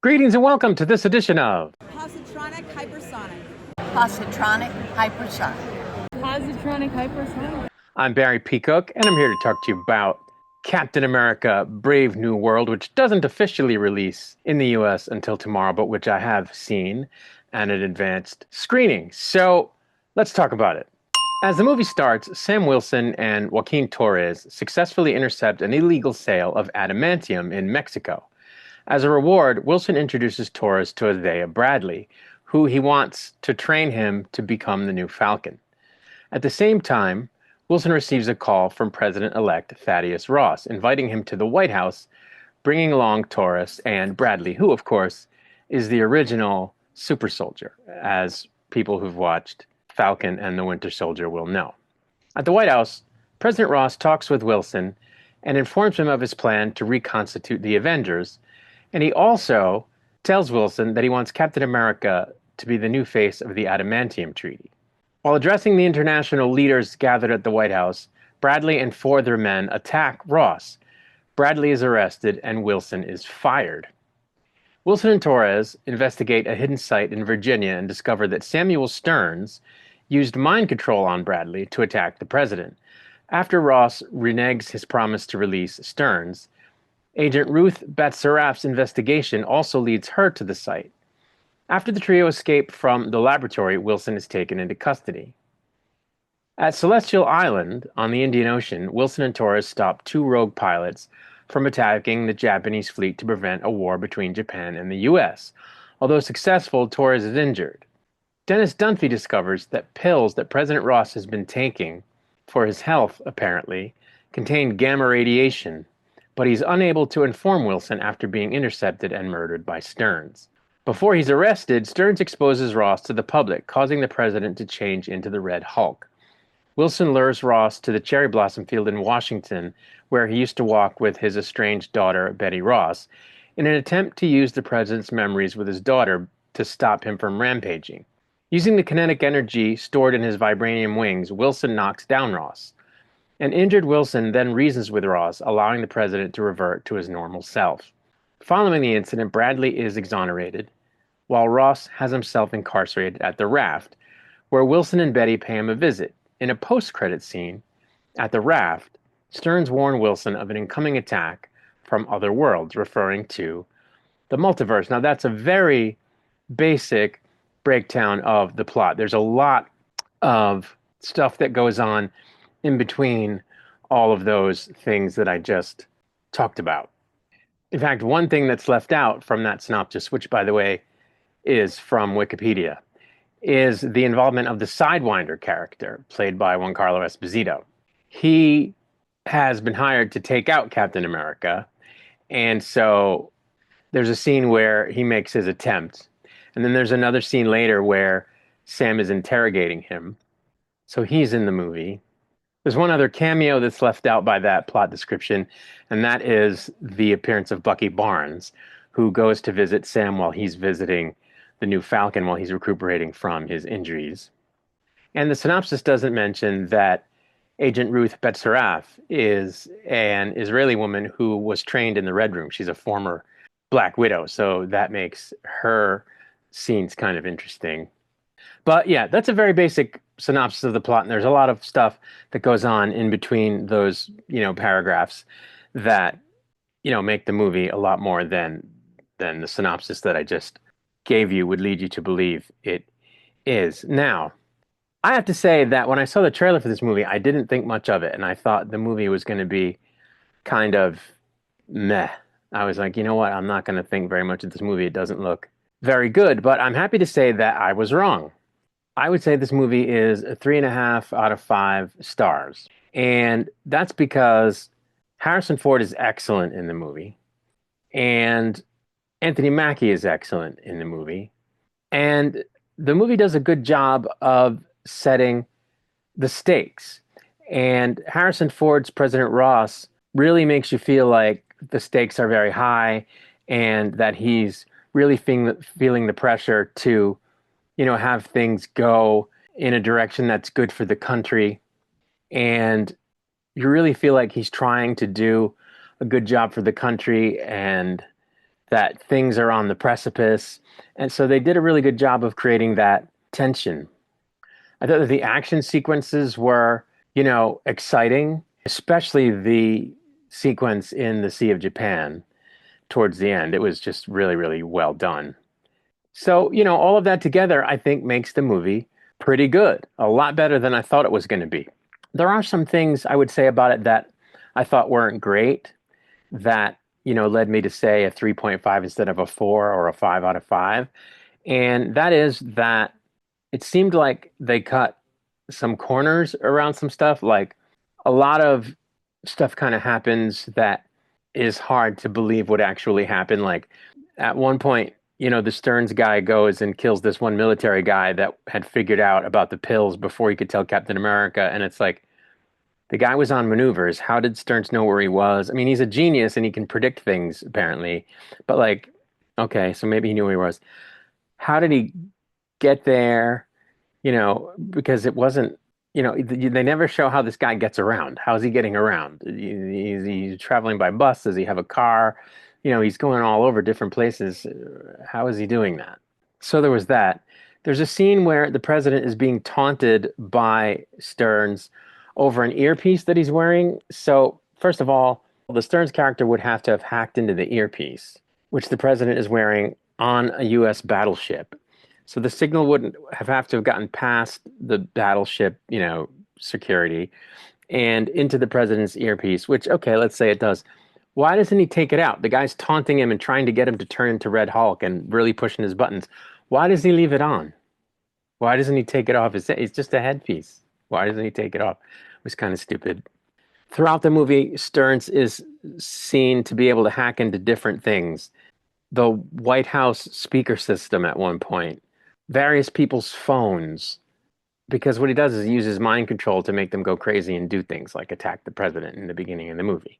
Greetings and welcome to this edition of Positronic hypersonic. Positronic hypersonic. Positronic hypersonic. I'm Barry Peacock, and I'm here to talk to you about Captain America Brave New World, which doesn't officially release in the US until tomorrow, but which I have seen at an advanced screening. So let's talk about it. As the movie starts, Sam Wilson and Joaquin Torres successfully intercept an illegal sale of adamantium in Mexico. As a reward, Wilson introduces Torres to Isaiah Bradley, who he wants to train him to become the new Falcon. At the same time, Wilson receives a call from President-elect Thaddeus Ross, inviting him to the White House, bringing along Torres and Bradley, who, of course, is the original super soldier, as people who've watched Falcon and the Winter Soldier will know. At the White House, President Ross talks with Wilson and informs him of his plan to reconstitute the Avengers, and he also tells Wilson that he wants Captain America to be the new face of the Adamantium Treaty. While addressing the international leaders gathered at the White House, Bradley and four other men attack Ross. Bradley is arrested and Wilson is fired. Wilson and Torres investigate a hidden site in Virginia and discover that Samuel Stearns used mind control on Bradley to attack the president. After Ross reneges his promise to release Stearns, Agent Ruth Batsaraf's investigation also leads her to the site. After the trio escape from the laboratory, Wilson is taken into custody. At Celestial Island on the Indian Ocean, Wilson and Torres stop two rogue pilots from attacking the Japanese fleet to prevent a war between Japan and the US. Although successful, Torres is injured. Dennis Dunphy discovers that pills that President Ross has been taking for his health, apparently, contain gamma radiation, but he's unable to inform Wilson after being intercepted and murdered by Stearns. Before he's arrested, Stearns exposes Ross to the public, causing the president to change into the Red Hulk. Wilson lures Ross to the cherry blossom field in Washington, where he used to walk with his estranged daughter, Betty Ross, in an attempt to use the president's memories with his daughter to stop him from rampaging. Using the kinetic energy stored in his vibranium wings, Wilson knocks down Ross. An injured Wilson then reasons with Ross, allowing the president to revert to his normal self. Following the incident, Bradley is exonerated, while Ross has himself incarcerated at the Raft, where Wilson and Betty pay him a visit. In a post-credit scene at the Raft, Stearns warns Wilson of an incoming attack from other worlds, referring to the multiverse. Now, that's a very basic breakdown of the plot. There's a lot of stuff that goes on in between all of those things that I just talked about. In fact, one thing that's left out from that synopsis, which, by the way, is from Wikipedia, is the involvement of the Sidewinder character, played by Giancarlo Esposito. He has been hired to take out Captain America, and so there's a scene where he makes his attempt, and then there's another scene later where Sam is interrogating him. So he's in the movie. There's one other cameo that's left out by that plot description, and that is the appearance of Bucky Barnes, who goes to visit Sam while he's visiting the new Falcon while he's recuperating from his injuries. And the synopsis doesn't mention that Agent Ruth Batsaraf is an Israeli woman who was trained in the Red Room. She's a former Black Widow, so that makes her scenes kind of interesting. But yeah, that's a very basic synopsis of the plot, and there's a lot of stuff that goes on in between those, paragraphs that, make the movie a lot more than the synopsis that I just gave you would lead you to believe it is. Now, I have to say that when I saw the trailer for this movie, I didn't think much of it, and I thought the movie was going to be kind of meh. I was like, you know what? I'm not going to think very much of this movie. It doesn't look very good, but I'm happy to say that I was wrong. I would say this movie is a 3.5 out of 5 stars. And that's because Harrison Ford is excellent in the movie. And Anthony Mackie is excellent in the movie. And the movie does a good job of setting the stakes. And Harrison Ford's President Ross really makes you feel like the stakes are very high and that he's really feeling the pressure to have things go in a direction that's good for the country. And you really feel like he's trying to do a good job for the country and that things are on the precipice. And so they did a really good job of creating that tension. I thought that the action sequences were, exciting, especially the sequence in the Sea of Japan towards the end. It was just really, really well done. So, all of that together, I think makes the movie pretty good, a lot better than I thought it was going to be. There are some things I would say about it that I thought weren't great that, led me to say a 3.5 instead of a 4 or a 5 out of 5. And that is that it seemed like they cut some corners around some stuff. Like a lot of stuff kind of happens that is hard to believe would actually happen. Like at one point, the Stearns guy goes and kills this one military guy that had figured out about the pills before he could tell Captain America. And it's like, the guy was on maneuvers. How did Stearns know where he was? I mean, he's a genius and he can predict things, apparently. But like, okay, so maybe he knew where he was. How did he get there? Because it wasn't, they never show how this guy gets around. How's he getting around? He's traveling by bus. Does he have a car? He's going all over different places. How is he doing that? So there was that. There's a scene where the president is being taunted by Stearns over an earpiece that he's wearing. So, first of all, the Stearns character would have to have hacked into the earpiece, which the president is wearing on a U.S. battleship. So the signal wouldn't have to have gotten past the battleship, security and into the president's earpiece, which, okay, let's say it does. Why doesn't he take it out? The guy's taunting him and trying to get him to turn into Red Hulk and really pushing his buttons. Why does he leave it on? Why doesn't he take it off? It's just a headpiece. Why doesn't he take it off? It was kind of stupid. Throughout the movie, Stearns is seen to be able to hack into different things. The White House speaker system at one point, various people's phones, because what he does is he uses mind control to make them go crazy and do things like attack the president in the beginning of the movie.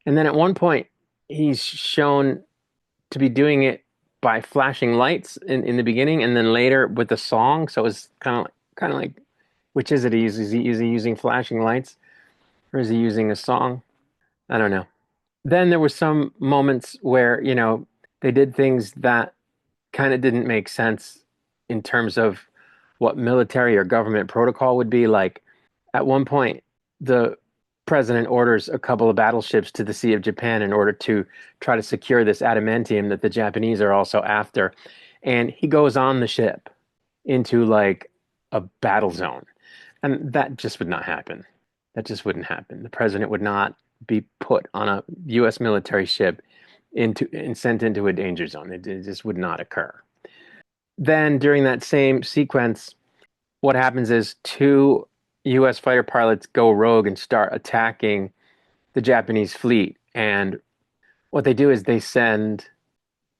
And then at one point, he's shown to be doing it by flashing lights in the beginning and then later with a song. So it's kind of like, which is it? Is he using flashing lights or is he using a song? I don't know. Then there were some moments where, they did things that kind of didn't make sense in terms of what military or government protocol would be. Like at one point, the president orders a couple of battleships to the Sea of Japan in order to try to secure this adamantium that the Japanese are also after. And he goes on the ship into like a battle zone. And that just would not happen. That just wouldn't happen. The president would not be put on a U.S. military ship and sent into a danger zone. It just would not occur. Then during that same sequence, what happens is two U.S. fighter pilots go rogue and start attacking the Japanese fleet. And what they do is they send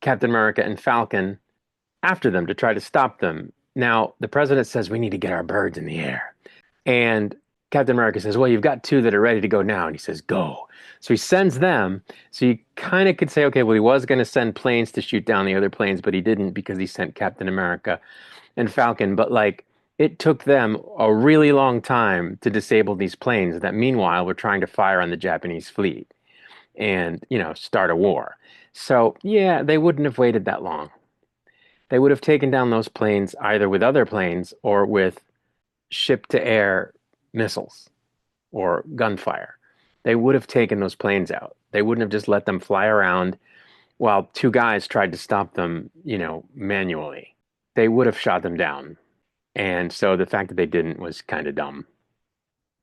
Captain America and Falcon after them to try to stop them. Now, the president says, we need to get our birds in the air. And Captain America says, well, you've got two that are ready to go now. And he says, go. So he sends them. So you kind of could say, okay, well, he was going to send planes to shoot down the other planes, but he didn't because he sent Captain America and Falcon. But like, it took them a really long time to disable these planes that meanwhile were trying to fire on the Japanese fleet and, start a war. So yeah, they wouldn't have waited that long. They would have taken down those planes either with other planes or with ship-to-air missiles or gunfire. They would have taken those planes out. They wouldn't have just let them fly around while two guys tried to stop them, manually. They would have shot them down. And so the fact that they didn't was kind of dumb.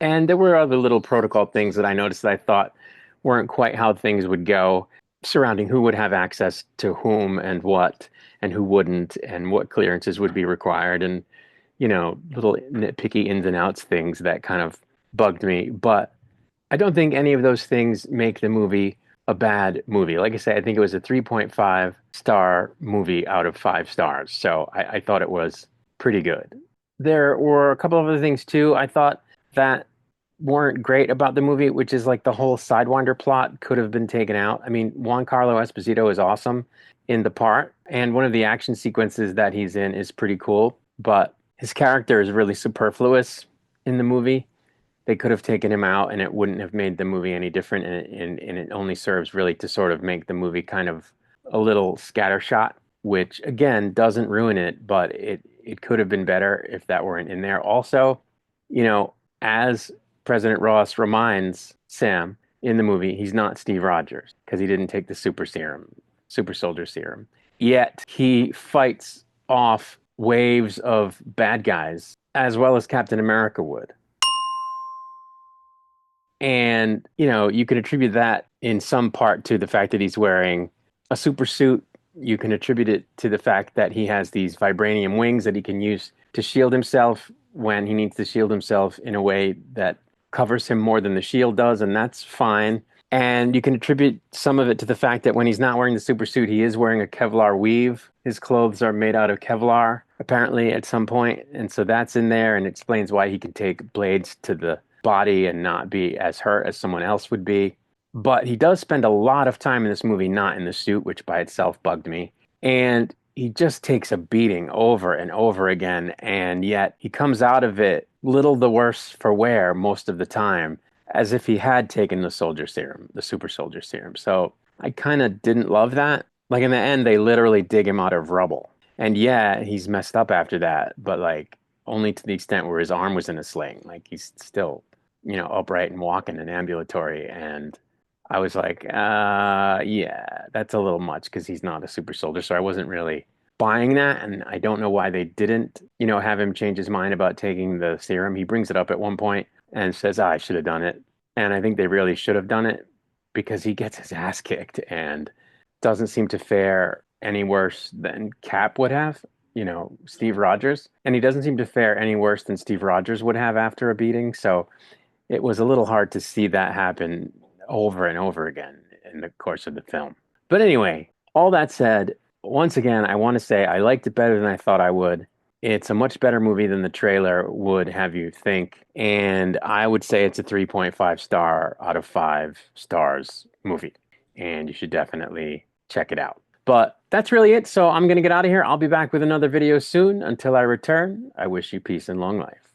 And there were other little protocol things that I noticed that I thought weren't quite how things would go surrounding who would have access to whom and what, and who wouldn't, and what clearances would be required, and, little nitpicky ins and outs things that kind of bugged me. But I don't think any of those things make the movie a bad movie. Like I say, I think it was a 3.5 star movie out of 5 stars. So I thought it was pretty good. There were a couple of other things too I thought that weren't great about the movie, which is like the whole Sidewinder plot could have been taken out. I mean, Giancarlo Esposito is awesome in the part, and one of the action sequences that he's in is pretty cool, but his character is really superfluous in the movie. They could have taken him out and it wouldn't have made the movie any different, and it only serves really to sort of make the movie kind of a little scattershot, which again doesn't ruin it, but it could have been better if that weren't in there. Also, you know, as President Ross reminds Sam in the movie, he's not Steve Rogers because he didn't take the super soldier serum. Yet he fights off waves of bad guys as well as Captain America would. And, you can attribute that in some part to the fact that he's wearing a super suit. You can attribute it to the fact that he has these vibranium wings that he can use to shield himself when he needs to shield himself in a way that covers him more than the shield does, and that's fine. And you can attribute some of it to the fact that when he's not wearing the super suit, he is wearing a Kevlar weave. His clothes are made out of Kevlar, apparently, at some point. And so that's in there and explains why he can take blades to the body and not be as hurt as someone else would be. But he does spend a lot of time in this movie not in the suit, which by itself bugged me. And he just takes a beating over and over again. And yet he comes out of it little the worse for wear most of the time, as if he had taken the soldier serum, the super soldier serum. So I kind of didn't love that. Like in the end, they literally dig him out of rubble. And yeah, he's messed up after that, but like only to the extent where his arm was in a sling. Like he's still, upright and walking and ambulatory. And I was like, yeah, that's a little much because he's not a super soldier. So I wasn't really buying that. And I don't know why they didn't, have him change his mind about taking the serum. He brings it up at one point and says, I should have done it. And I think they really should have done it because he gets his ass kicked and doesn't seem to fare any worse than Cap would have, Steve Rogers. And he doesn't seem to fare any worse than Steve Rogers would have after a beating. So it was a little hard to see that happen over and over again in the course of the film. But anyway, all that said, once again, I want to say I liked it better than I thought I would. It's a much better movie than the trailer would have you think. And I would say it's a 3.5 star out of 5 stars movie. And you should definitely check it out. But that's really it. So I'm going to get out of here. I'll be back with another video soon. Until I return, I wish you peace and long life.